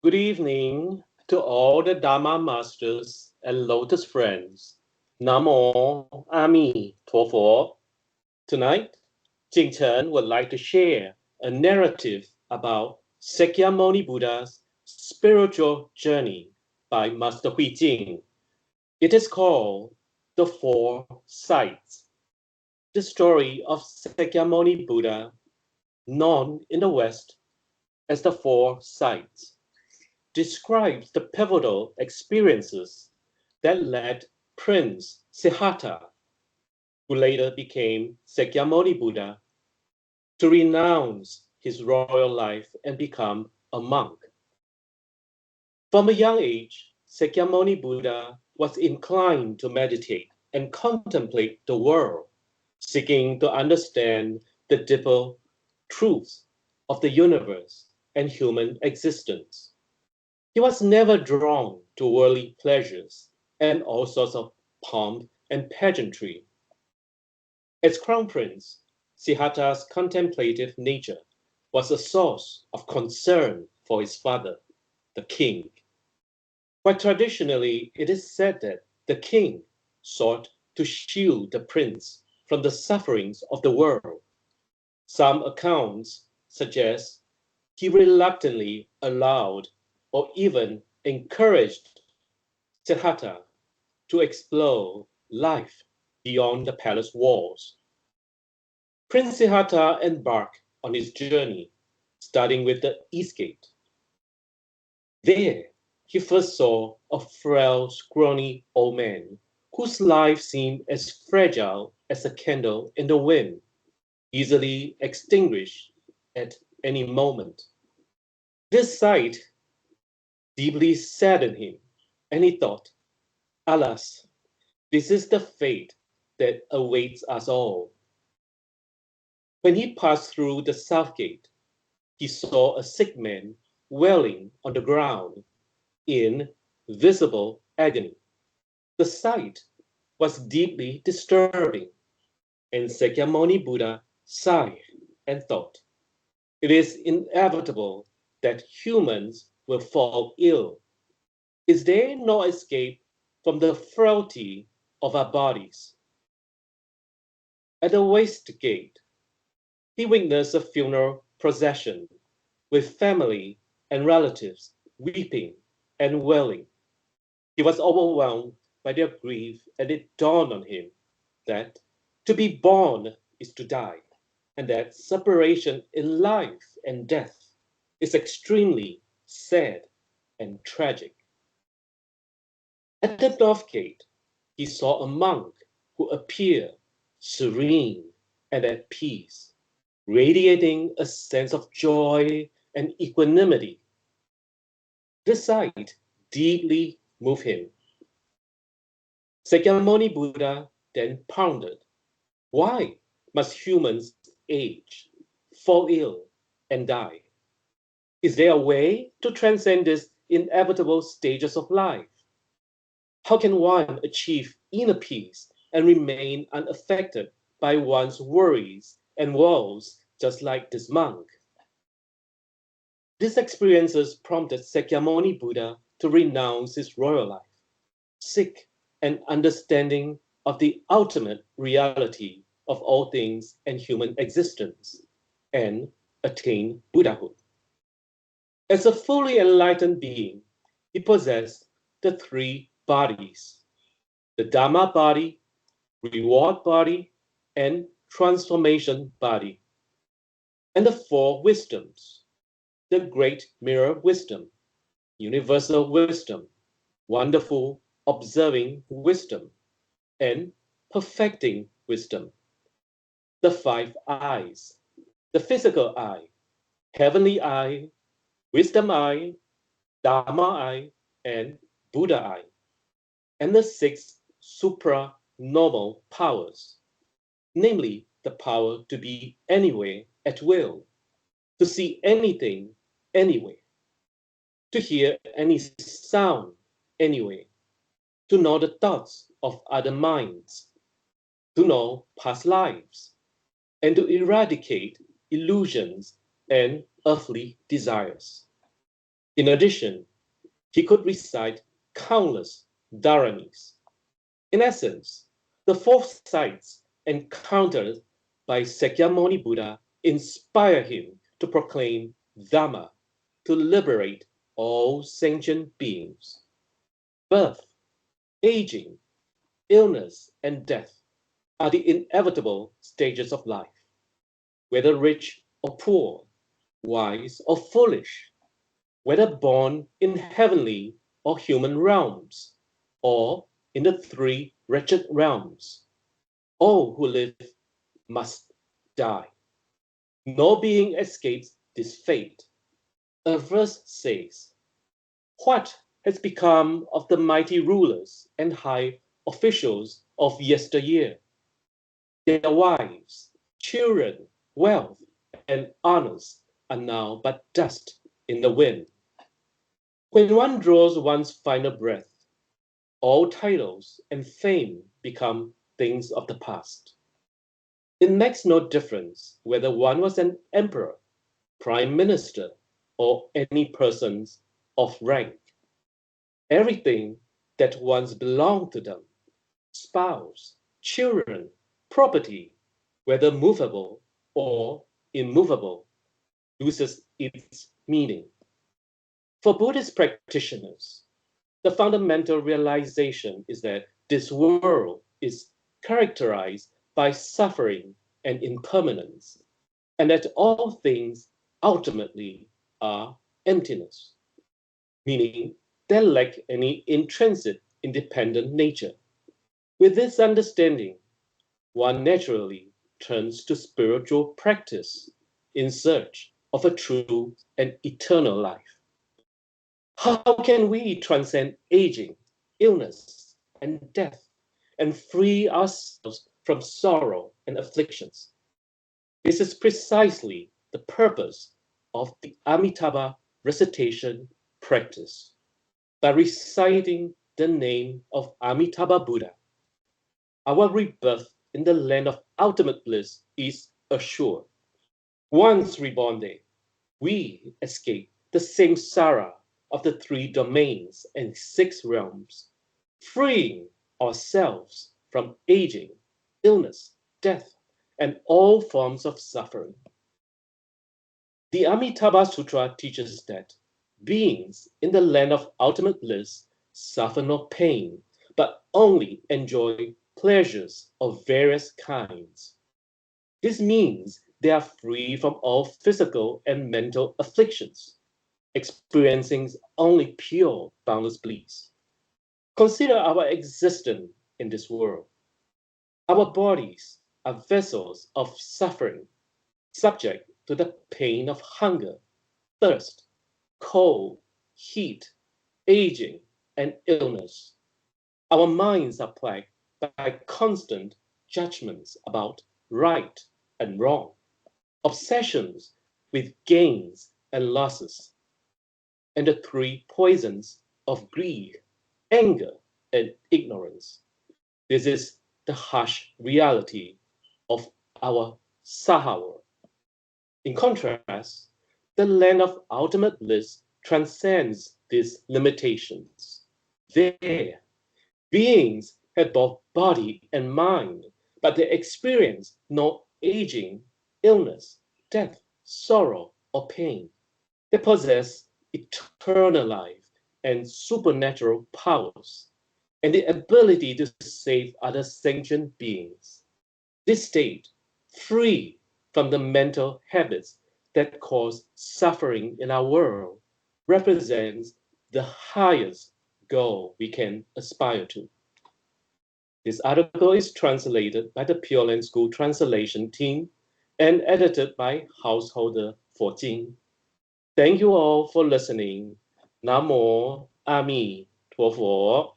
Good evening to all the Dharma masters and lotus friends. Namo Amituofo. Tonight, Jing Chen would like to share a narrative about Shakyamuni Buddha's spiritual journey by Master Huijing. It is called The Four Sights. The story of Shakyamuni Buddha, known in the West as the Four Sights, describes the pivotal experiences that led Prince Siddhartha, who later became Shakyamuni Buddha, to renounce his royal life and become a monk. From a young age, Shakyamuni Buddha was inclined to meditate and contemplate the world, seeking to understand the deeper truths of the universe and human existence. He was never drawn to worldly pleasures and all sorts of pomp and pageantry. As crown prince, Siddhartha's contemplative nature was a source of concern for his father, the king. But traditionally, it is said that the king sought to shield the prince from the sufferings of the world. Some accounts suggest he reluctantly allowed or even encouraged Siddhartha to explore life beyond the palace walls. Prince Siddhartha embarked on his journey, starting with the East Gate. There, he first saw a frail, scrawny old man whose life seemed as fragile as a candle in the wind, easily extinguished at any moment. This sight deeply saddened him, and he thought, alas, this is the fate that awaits us all. When he passed through the south gate, he saw a sick man wailing on the ground in visible agony. The sight was deeply disturbing, and Shakyamuni Buddha sighed and thought, it is inevitable that humans will fall ill. Is there no escape from the frailty of our bodies? At the West Gate, he witnessed a funeral procession with family and relatives weeping and wailing. He was overwhelmed by their grief, and it dawned on him that to be born is to die, and that separation in life and death is extremely sad and tragic. At the North Gate, he saw a monk who appeared serene and at peace, radiating a sense of joy and equanimity. This sight deeply moved him. Shakyamuni Buddha then pondered, why must humans age, fall ill, and die? Is there a way to transcend these inevitable stages of life? How can one achieve inner peace and remain unaffected by one's worries and woes, just like this monk? These experiences prompted Shakyamuni Buddha to renounce his royal life, seek an understanding of the ultimate reality of all things and human existence, and attain Buddhahood. As a fully enlightened being, he possessed the three bodies: the Dharma body, reward body, and transformation body, and the four wisdoms: the great mirror wisdom, universal wisdom, wonderful observing wisdom, and perfecting wisdom. The five eyes: the physical eye, heavenly eye, wisdom eye, Dharma eye, and Buddha eye, and the six supra-normal powers, namely the power to be anywhere at will, to see anything anywhere, to hear any sound anywhere, to know the thoughts of other minds, to know past lives, and to eradicate illusions and earthly desires. In addition, he could recite countless dharanis. In essence, the foresights encountered by Shakyamuni Buddha inspire him to proclaim Dharma, to liberate all sentient beings. Birth, aging, illness, and death are the inevitable stages of life. Whether rich or poor, wise or foolish, whether born in heavenly or human realms, or in the three wretched realms, all who live must die. No being escapes this fate. A verse says, "What has become of the mighty rulers and high officials of yesteryear? Their wives, children, wealth, and honors are now but dust in the wind." When one draws one's final breath, all titles and fame become things of the past. It makes no difference whether one was an emperor, prime minister, or any person of rank. Everything that once belonged to them, spouse, children, property, whether movable or immovable, loses its meaning. For Buddhist practitioners, the fundamental realization is that this world is characterized by suffering and impermanence, and that all things ultimately are emptiness, meaning they lack any intrinsic independent nature. With this understanding, one naturally turns to spiritual practice in search of a true and eternal life. How can we transcend aging, illness, and death and free ourselves from sorrow and afflictions? This is precisely the purpose of the Amitabha recitation practice. By reciting the name of Amitabha Buddha, our rebirth in the land of ultimate bliss is assured. Once reborn there, we escape the samsara of the three domains and six realms, freeing ourselves from aging, illness, death, and all forms of suffering. The Amitabha Sutra teaches that beings in the land of ultimate bliss suffer no pain, but only enjoy pleasures of various kinds. This means they are free from all physical and mental afflictions, experiencing only pure, boundless bliss. Consider our existence in this world. Our bodies are vessels of suffering, subject to the pain of hunger, thirst, cold, heat, aging, and illness. Our minds are plagued by constant judgments about right and wrong, obsessions with gains and losses, and the three poisons of greed, anger, and ignorance. This is the harsh reality of our Saha. In contrast, the land of ultimate bliss transcends these limitations. There, beings have both body and mind, but they experience no aging, illness, death, sorrow, or pain. They possess eternal life and supernatural powers, and the ability to save other sentient beings. This state, free from the mental habits that cause suffering in our world, represents the highest goal we can aspire to. This article is translated by the Pure Land School translation team and edited by householder for Jing. Thank you all for listening. Namo Amituofo.